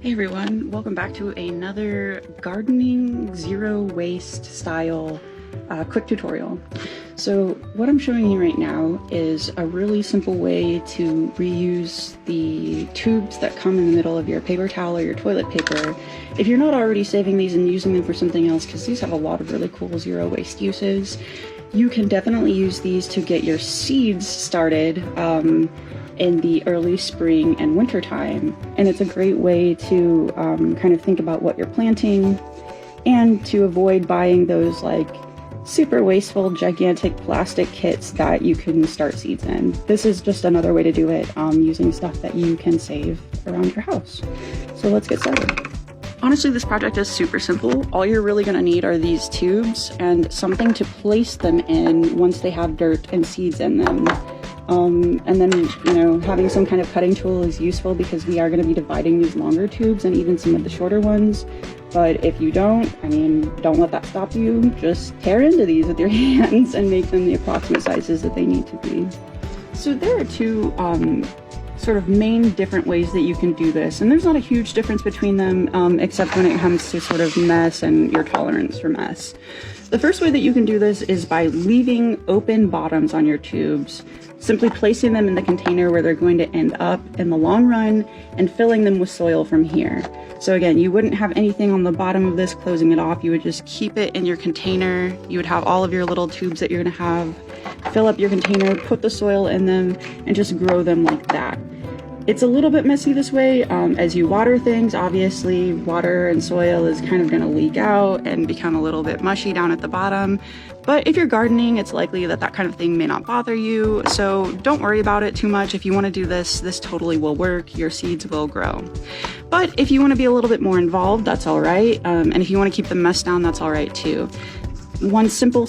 Hey everyone, welcome back to another gardening zero waste style quick tutorial. So what I'm showing you right now is a really simple way to reuse the tubes that come in the middle of your paper towel or your toilet paper. If you're not already saving these and using them for something else, because these have a lot of really cool zero waste uses, you can definitely use these to get your seeds started in the early spring and winter time. And it's a great way to kind of think about what you're planting and to avoid buying those like super wasteful gigantic plastic kits that you can start seeds in. This is just another way to do it using stuff that you can save around your house. So let's get started. Honestly, this project is super simple. All you're really going to need are these tubes and something to place them in once they have dirt and seeds in them. And then, you know, having some kind of cutting tool is useful because we are going to be dividing these longer tubes and even some of the shorter ones. But if you don't, I mean, don't let that stop you. Just tear into these with your hands and make them the approximate sizes that they need to be. So there are two sort of main different ways that you can do this, and there's not a huge difference between them except when it comes to sort of mess and your tolerance for mess. The first way that you can do this is by leaving open bottoms on your tubes, simply placing them in the container where they're going to end up in the long run and filling them with soil from here. So again, you wouldn't have anything on the bottom of this closing it off. You would just keep it in your container. You would have all of your little tubes that you're going to have, fill up your container, put the soil in them, and just grow them like that. It's a little bit messy this way. As you water things, obviously water and soil is kind of going to leak out and become a little bit mushy down at the bottom. But if you're gardening, it's likely that that kind of thing may not bother you. So don't worry about it too much. If you want to do this, this totally will work. Your seeds will grow. But if you want to be a little bit more involved, that's all right. And if you want to keep the mess down, that's all right too. One simple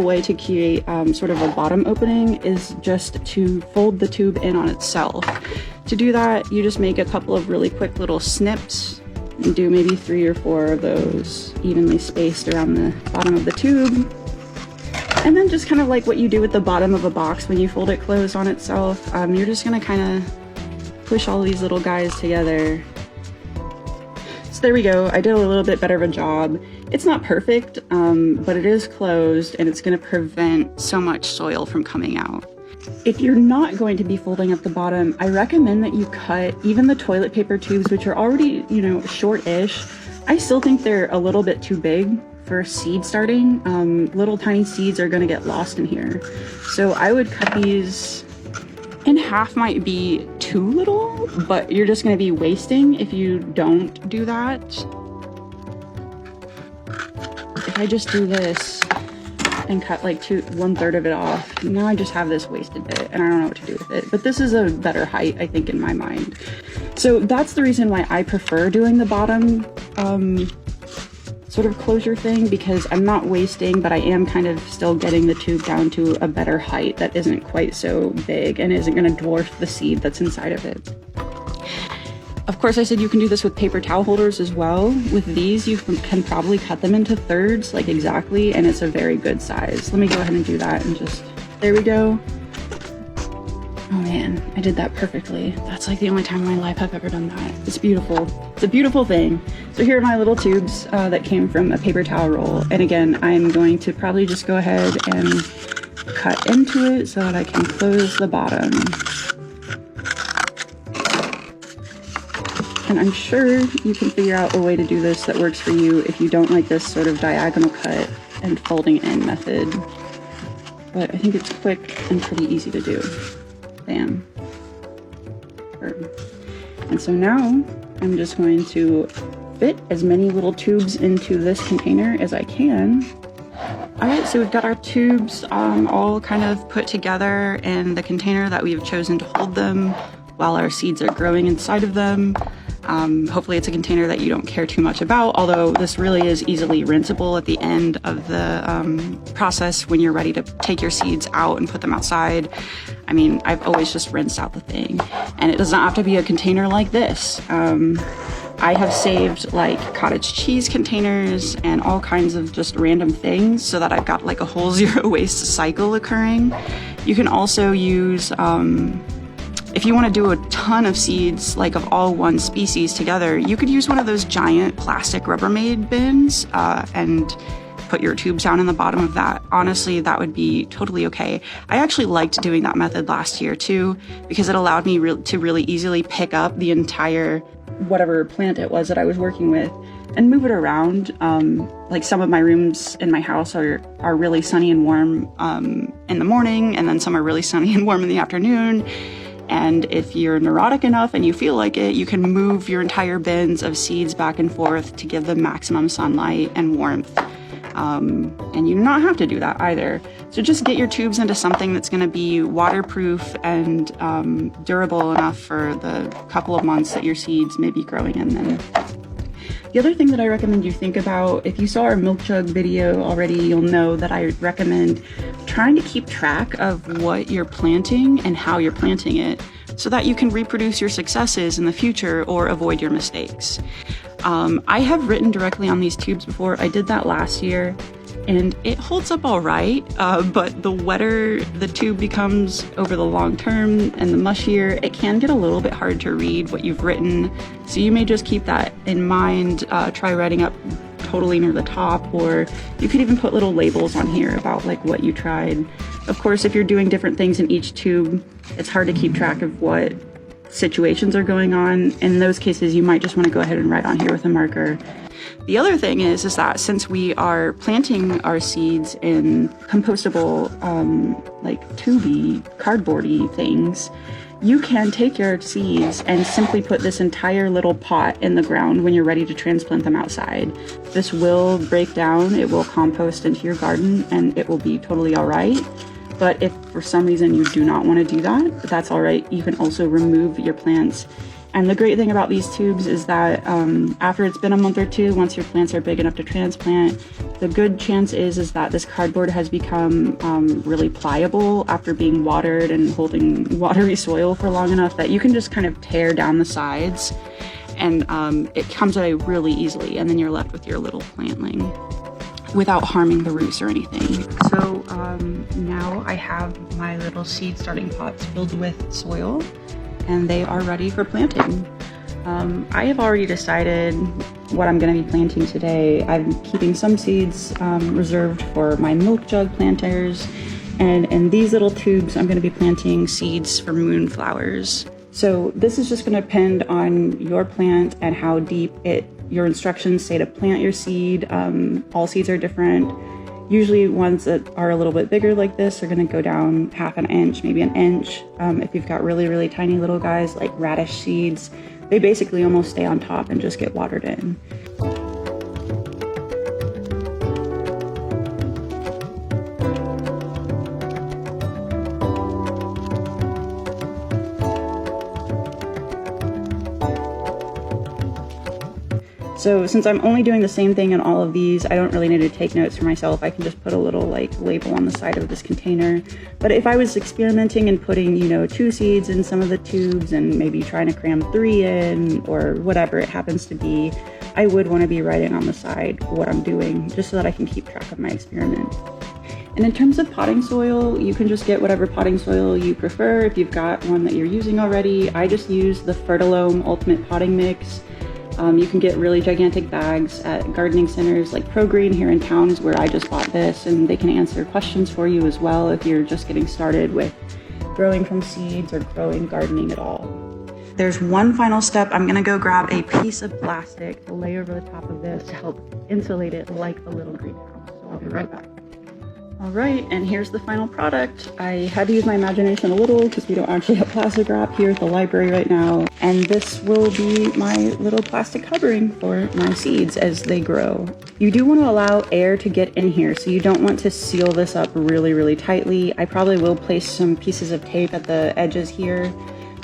way to create sort of a bottom opening is just to fold the tube in on itself. To do that, you just make a couple of really quick little snips and do maybe 3 or 4 of those evenly spaced around the bottom of the tube. And then just kind of like what you do with the bottom of a box when you fold it closed on itself, you're just gonna kind of push all these little guys together. So there we go. I did a little bit better of a job. It's not perfect, but it is closed and it's going to prevent so much soil from coming out. If you're not going to be folding up the bottom, I recommend that you cut even the toilet paper tubes, which are already, you know, short-ish. I still think they're a little bit too big for seed starting. Little tiny seeds are going to get lost in here. So I would cut these in half. Might be too little, but you're just going to be wasting if you don't do that. If I just do this and cut like 1/3 of it off, now I just have this wasted bit and I don't know what to do with it. But this is a better height, I think, in my mind. So that's the reason why I prefer doing the bottom sort of closure thing, because I'm not wasting, but I am kind of still getting the tube down to a better height that isn't quite so big and isn't going to dwarf the seed that's inside of it. Of course, I said you can do this with paper towel holders as well. With these, you can probably cut them into thirds, like exactly, and it's a very good size. Let me go ahead and do that and just, there we go. Oh man, I did that perfectly. That's like the only time in my life I've ever done that. It's beautiful. It's a beautiful thing. So here are my little tubes that came from a paper towel roll. And again, I'm going to probably just go ahead and cut into it so that I can close the bottom. And I'm sure you can figure out a way to do this that works for you if you don't like this sort of diagonal cut and folding in method. But I think it's quick and pretty easy to do. Bam. And so now I'm just going to fit as many little tubes into this container as I can. All right, so we've got our tubes all kind of put together in the container that we've chosen to hold them while our seeds are growing inside of them. Hopefully it's a container that you don't care too much about, although this really is easily rinsable at the end of the process when you're ready to take your seeds out and put them outside. I mean, I've always just rinsed out the thing, and it does not have to be a container like this. I have saved like cottage cheese containers and all kinds of just random things so that I've got like a whole zero waste cycle occurring. You can also use If you want to do a ton of seeds, like of all one species together, you could use one of those giant plastic Rubbermaid bins and put your tubes down in the bottom of that. Honestly, that would be totally okay. I actually liked doing that method last year too, because it allowed me to really easily pick up the entire whatever plant it was that I was working with and move it around. Like some of my rooms in my house are really sunny and warm in the morning, and then some are really sunny and warm in the afternoon. And if you're neurotic enough and you feel like it, you can move your entire bins of seeds back and forth to give them maximum sunlight and warmth. And you do not have to do that either. So just get your tubes into something that's going to be waterproof and durable enough for the couple of months that your seeds may be growing in them. The other thing that I recommend you think about, if you saw our milk jug video already, you'll know that I recommend trying to keep track of what you're planting and how you're planting it so that you can reproduce your successes in the future or avoid your mistakes. I have written directly on these tubes before. I did that last year and it holds up all right, but the wetter the tube becomes over the long term and the mushier, it can get a little bit hard to read what you've written. So you may just keep that in mind. Try writing up totally near the top, or you could even put little labels on here about like what you tried. Of course, if you're doing different things in each tube, it's hard to keep track of what situations are going on. In those cases, you might just want to go ahead and write on here with a marker. The other thing is that since we are planting our seeds in compostable, like tubey, cardboardy things, you can take your seeds and simply put this entire little pot in the ground when you're ready to transplant them outside. This will break down, it will compost into your garden, and it will be totally all right. But if for some reason you do not want to do that, that's all right. You can also remove your plants. And the great thing about these tubes is that after it's been a month or two, once your plants are big enough to transplant, the good chance is that this cardboard has become really pliable after being watered and holding watery soil for long enough that you can just kind of tear down the sides, and it comes away really easily, and then you're left with your little plantling without harming the roots or anything. So now I have my little seed starting pots filled with soil, and they are ready for planting. I have already decided what I'm going to be planting today. I'm keeping some seeds reserved for my milk jug planters, and in these little tubes I'm going to be planting seeds for moonflowers. So this is just going to depend on your plant and how deep your instructions say to plant your seed. All seeds are different. Usually ones that are a little bit bigger like this are going to go down half an inch, maybe an inch. If you've got really, really tiny little guys like radish seeds, they basically almost stay on top and just get watered in. So since I'm only doing the same thing in all of these, I don't really need to take notes for myself. I can just put a little like label on the side of this container. But if I was experimenting and putting, 2 seeds in some of the tubes and maybe trying to cram 3 in or whatever it happens to be, I would want to be writing on the side what I'm doing just so that I can keep track of my experiment. And in terms of potting soil, you can just get whatever potting soil you prefer. If you've got one that you're using already, I just use the Fertilome Ultimate Potting Mix. You can get really gigantic bags at gardening centers like ProGreen here in town is where I just bought this, and they can answer questions for you as well if you're just getting started with growing from seeds or gardening at all. There's one final step. I'm gonna go grab a piece of plastic to lay over the top of this to help insulate it like a little greenhouse. So I'll be right back. All right, and here's the final product. I had to use my imagination a little because we don't actually have plastic wrap here at the library right now. And this will be my little plastic covering for my seeds as they grow. You do want to allow air to get in here, so you don't want to seal this up really, really tightly. I probably will place some pieces of tape at the edges here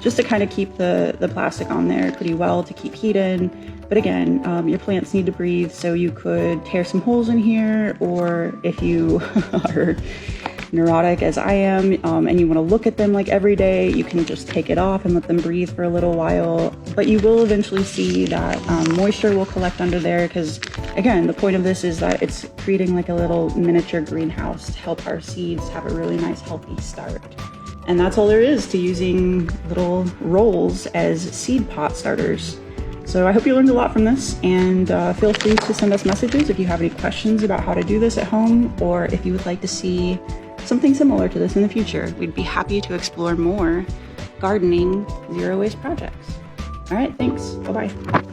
just to kind of keep the plastic on there pretty well to keep heat in. But again, your plants need to breathe, so you could tear some holes in here, or if you are neurotic as I am and you want to look at them like every day, you can just take it off and let them breathe for a little while. But you will eventually see that moisture will collect under there because, again, the point of this is that it's creating like a little miniature greenhouse to help our seeds have a really nice healthy start. And that's all there is to using little rolls as seed pot starters. So I hope you learned a lot from this, and feel free to send us messages if you have any questions about how to do this at home, or if you would like to see something similar to this in the future. We'd be happy to explore more gardening zero waste projects. All right, thanks. Bye-bye.